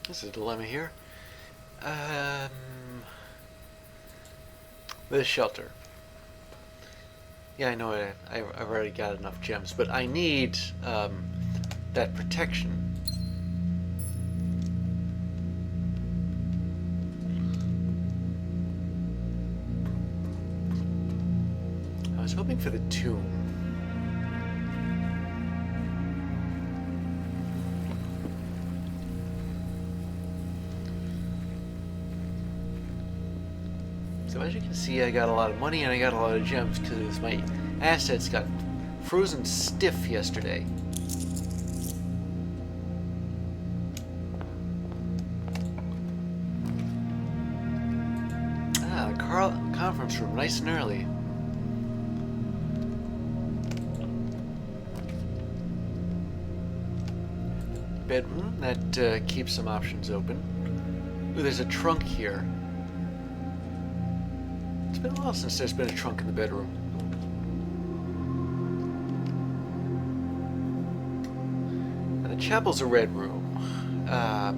This is a dilemma here. The shelter. Yeah, I know I've already got enough gems, but I need that protection. I was hoping for the tomb. So as you can see, I got a lot of money and I got a lot of gems because my assets got frozen stiff yesterday. Ah, the conference room, nice and early. Bedroom, that keeps some options open. Ooh, there's a trunk here. It's been a while since there's been a trunk in the bedroom. And the chapel's a red room. I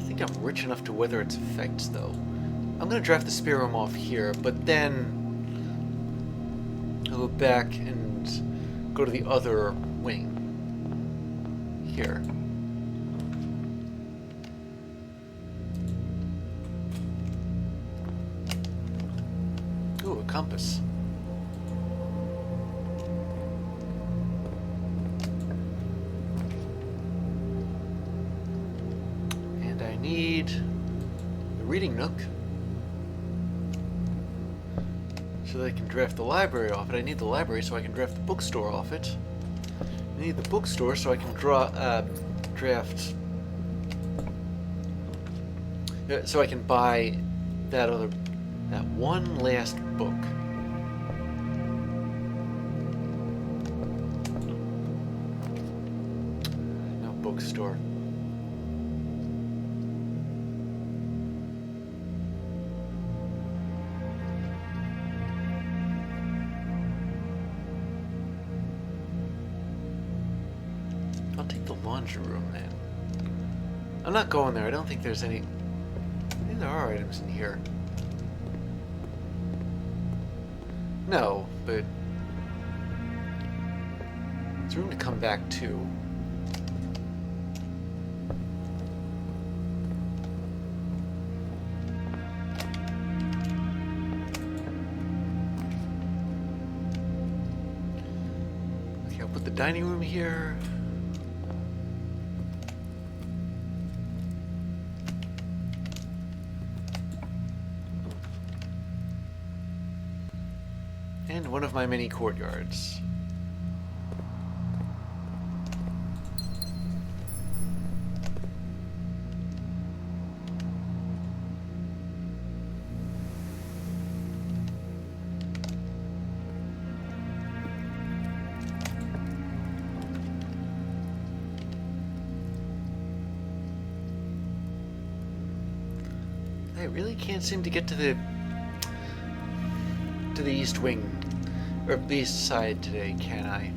think I'm rich enough to weather its effects, though. I'm gonna draft the spare room off here, but then I'll go back and go to the other wing. Here. Ooh, a compass. And I need the reading nook so that I can draft the library off it. I need the library so I can draft the bookstore off it. I need the bookstore so I can draft. So I can buy that one last book. No bookstore. I'll take the laundry room then. I'm not going there. I don't think there's any. Maybe there are items in here. No, but there's room to come back to. Okay, I'll put the dining room here. And one of my many courtyards. I really can't seem to get to the east wing, or the east side today, can I?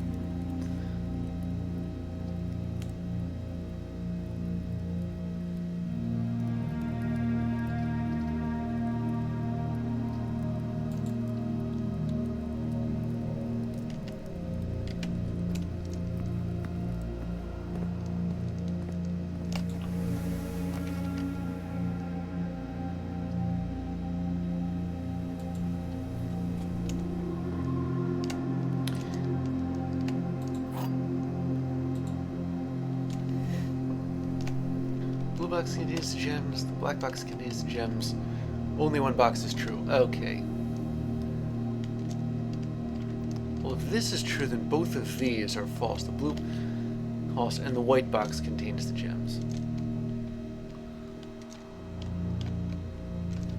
Blue box contains the gems, the black box contains the gems. Only one box is true. Okay. Well, if this is true, then both of these are false. The blue false, and the white box contains the gems.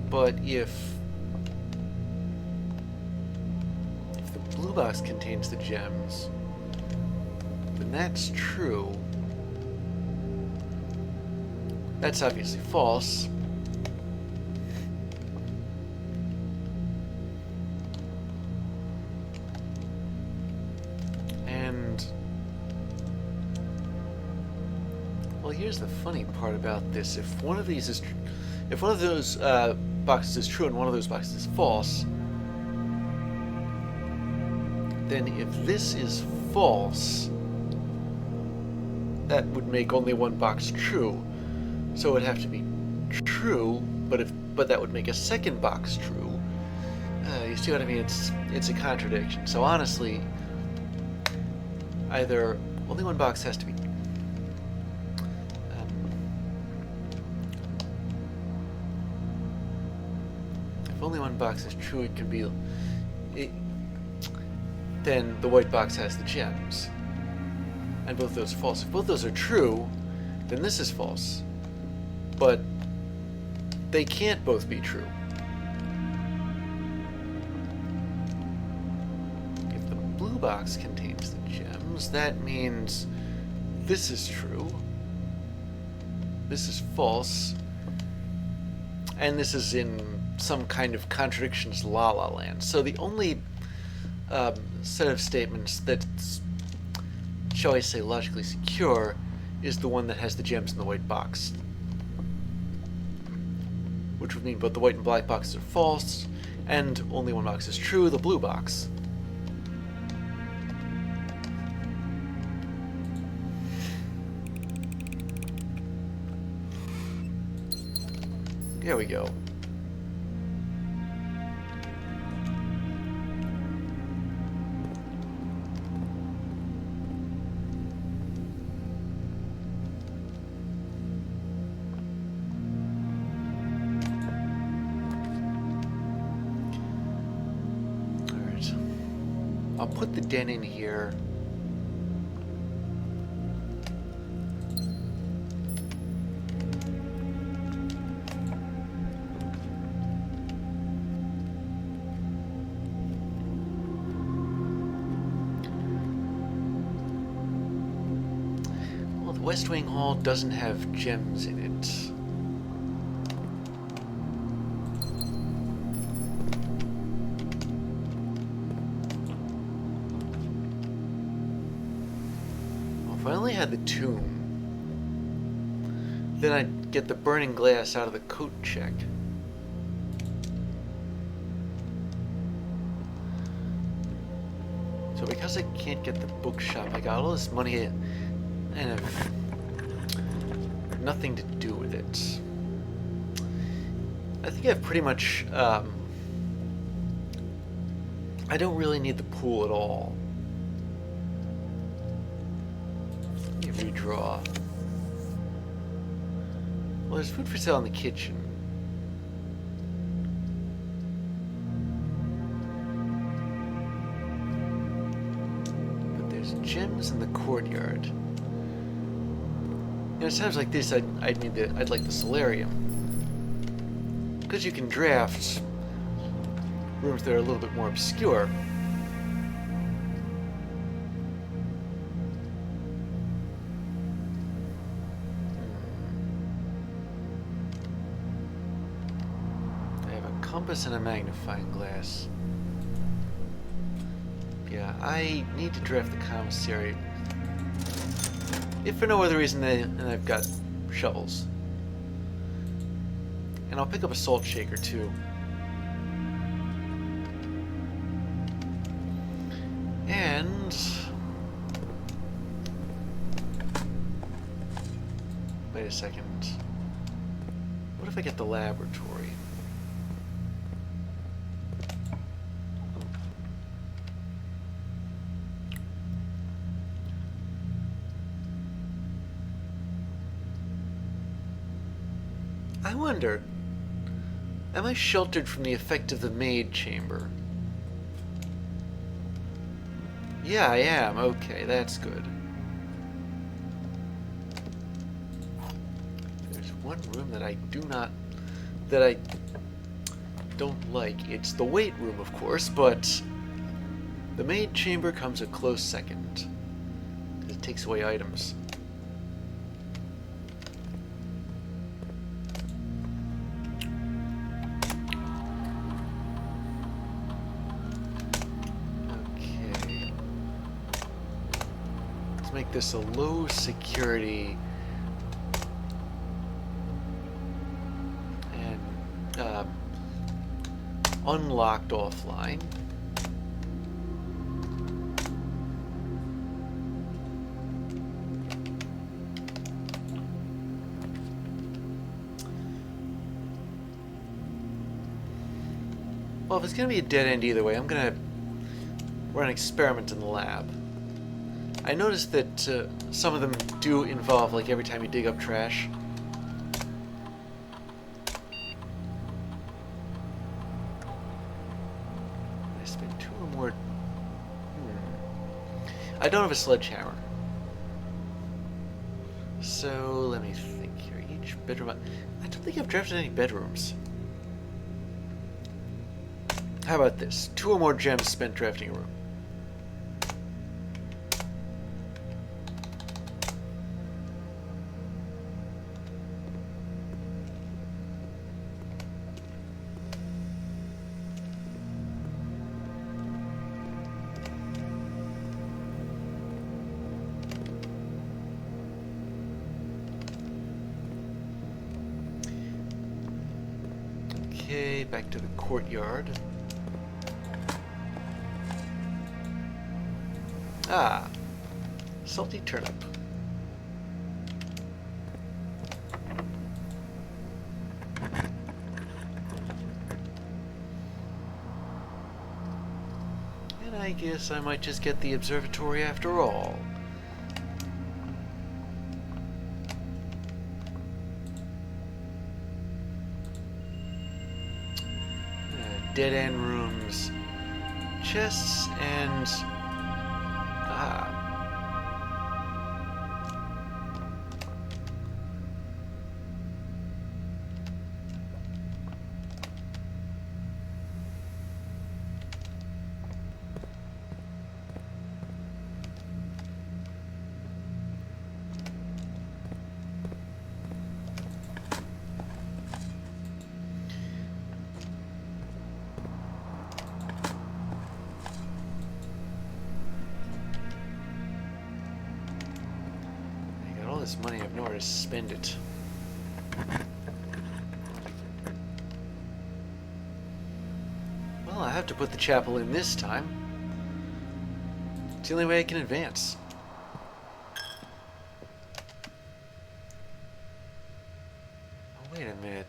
But if blue box contains the gems, then that's true. That's obviously false. And well, here's the funny part about this: if one of these is, if one of those boxes is true and one of those boxes is false, then if this is false, that would make only one box true. So it would have to be true, but that would make a second box true. You see what I mean? It's a contradiction. So honestly, either only one box has to be. If only one box is true, it can be. Then the white box has the gems, and both those are false. If both those are true, then this is false. But they can't both be true. If the blue box contains the gems, that means this is true, this is false, and this is in some kind of contradictions la-la land. So the only set of statements that's, shall I say, logically secure is the one that has the gems in the white box. Which would mean both the white and black boxes are false, and only one box is true, the blue box. There we go. I'll put the den in here. Well, the West Wing Hall doesn't have gems in it. If I only had the tomb, then I'd get the burning glass out of the coat check. So because I can't get the bookshop, I got all this money and have nothing to do with it. I think I've pretty much, I don't really need the pool at all. Redraw. Well, there's food for sale in the kitchen. But there's gems in the courtyard. You know, it sounds like this. I'd like the solarium, because you can draft rooms that are a little bit more obscure. Compass and a magnifying glass. Yeah, I need to draft the commissary. If for no other reason than I've got shovels. And I'll pick up a salt shaker too. And wait a second. What if I get the laboratory? I wonder, am I sheltered from the effect of the maid chamber? Yeah, I am. Okay, that's good. There's one room that I don't like. It's the weight room, of course, but The maid chamber comes a close second. It takes away items. Okay. Let's make this a low security and unlocked offline. Well, if it's going to be a dead end either way, I'm going to run an experiment in the lab. I noticed that some of them do involve, like, every time you dig up trash. I spent 2 or more... I don't have a sledgehammer. So, let me think here. Each bedroom... I don't think I've drafted any bedrooms. How about this? 2 or more gems spent drafting a room. Okay, back to the courtyard. Ah, salty turnip. And I guess I might just get the observatory after all. Dead end rooms, chests, and this money, I have nowhere to spend it. Well, I have to put the chapel in this time. It's the only way I can advance. Oh, wait a minute.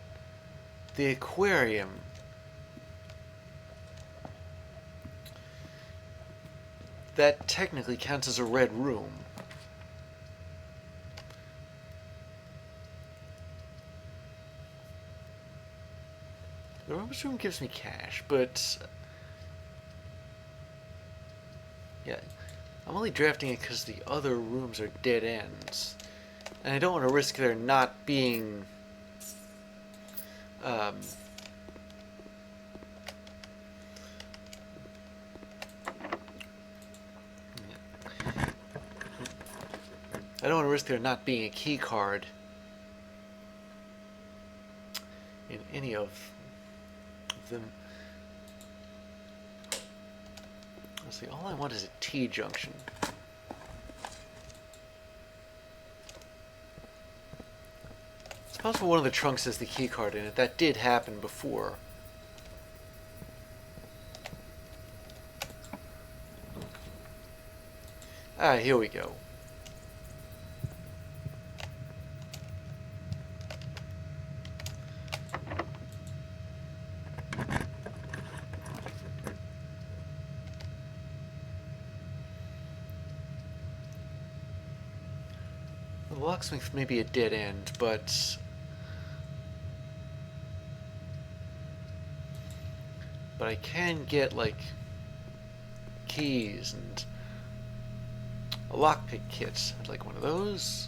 The aquarium. That technically counts as a red room. The rubbish room gives me cash, but yeah, I'm only drafting it because the other rooms are dead ends, and I don't want to risk there not being I don't want to risk there not being a key card in any of them. Let's see, all I want is a T-junction. It's possible one of the trunks has the key card in it. That did happen before. Ah, here we go. The locksmith may be a dead end, but I can get, like, keys and a lockpick kit. I'd like one of those.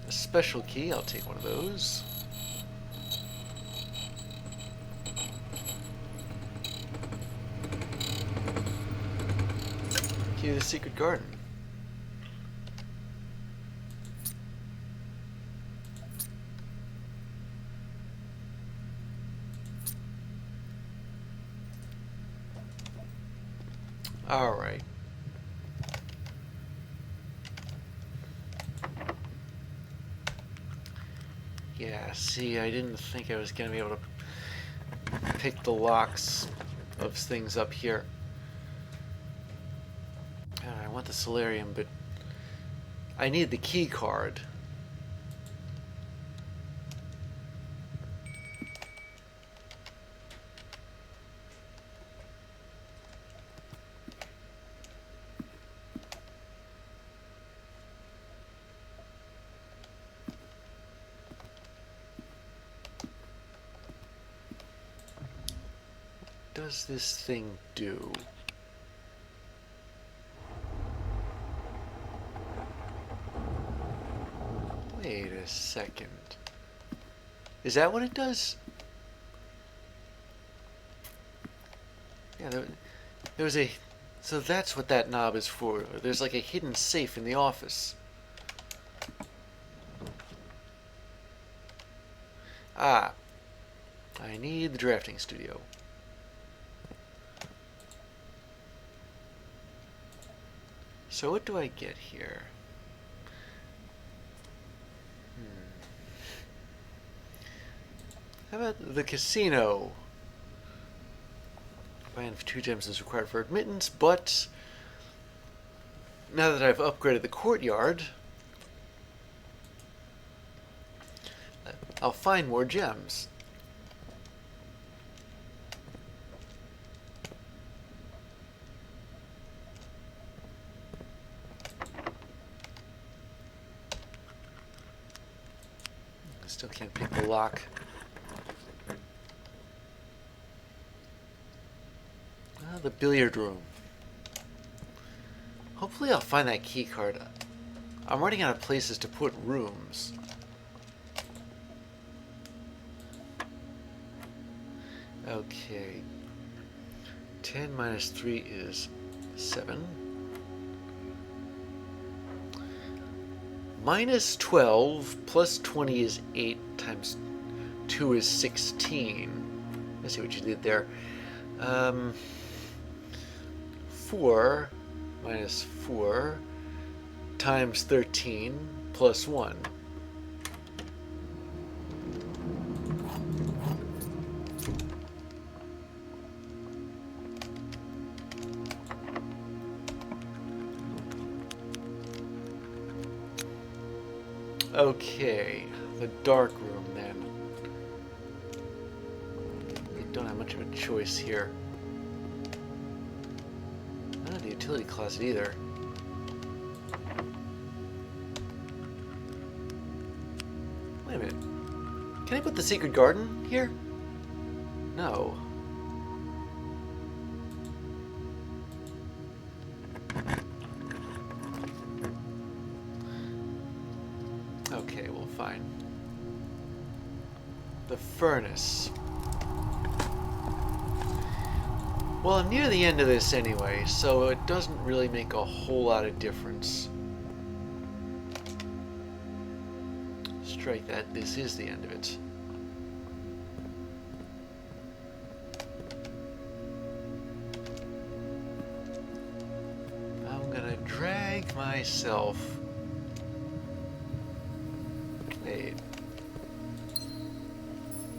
A special key, I'll take one of those. Key to the secret garden. Alright. Yeah, see, I didn't think I was going to be able to pick the locks of things up here. I want the solarium, but I need the key card. What does this thing do? Wait a second. Is that what it does? Yeah, there was a... So that's what that knob is for. There's like a hidden safe in the office. Ah. I need the drafting studio. So what do I get here? How about the casino? Buying 2 gems is required for admittance, but now that I've upgraded the courtyard, I'll find more gems. I still can't pick the lock. The billiard room. Hopefully I'll find that key card. I'm running out of places to put rooms. Okay. 10 minus 3 is 7. Minus 12 plus 20 is 8 times 2 is 16. I see what you did there. 4 minus 4 times 13 plus 1. Okay, the dark room then. We don't have much of a choice here. Not the utility closet either. Wait a minute. Can I put the secret garden here? No. Okay, well, fine. The furnace. Well, I'm near the end of this anyway, so it doesn't really make a whole lot of difference. Strike that. This is the end of it. I'm gonna drag myself... Wait.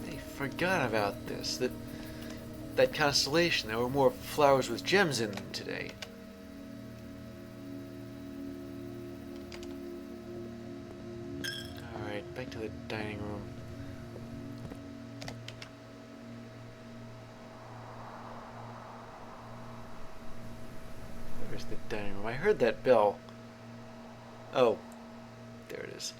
I forgot about this. That constellation, there were more flowers with gems in them today. Alright, back to the dining room. Where's the dining room? I heard that bell. Oh, there it is.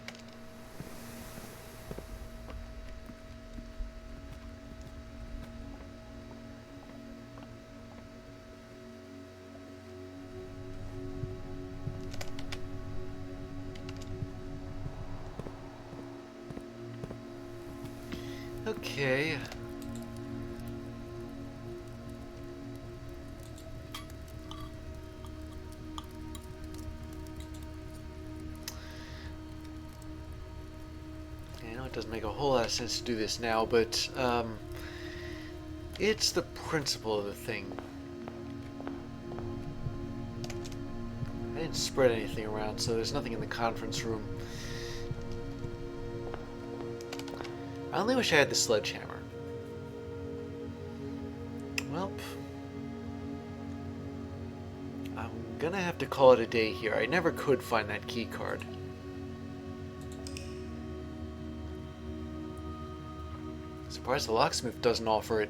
Okay. Doesn't make a whole lot of sense to do this now, but it's the principle of the thing. I didn't spread anything around, so there's nothing in the conference room. I only wish I had the sledgehammer. Well, I'm gonna have to call it a day here. I never could find that key card. Surprised the locksmith doesn't offer it.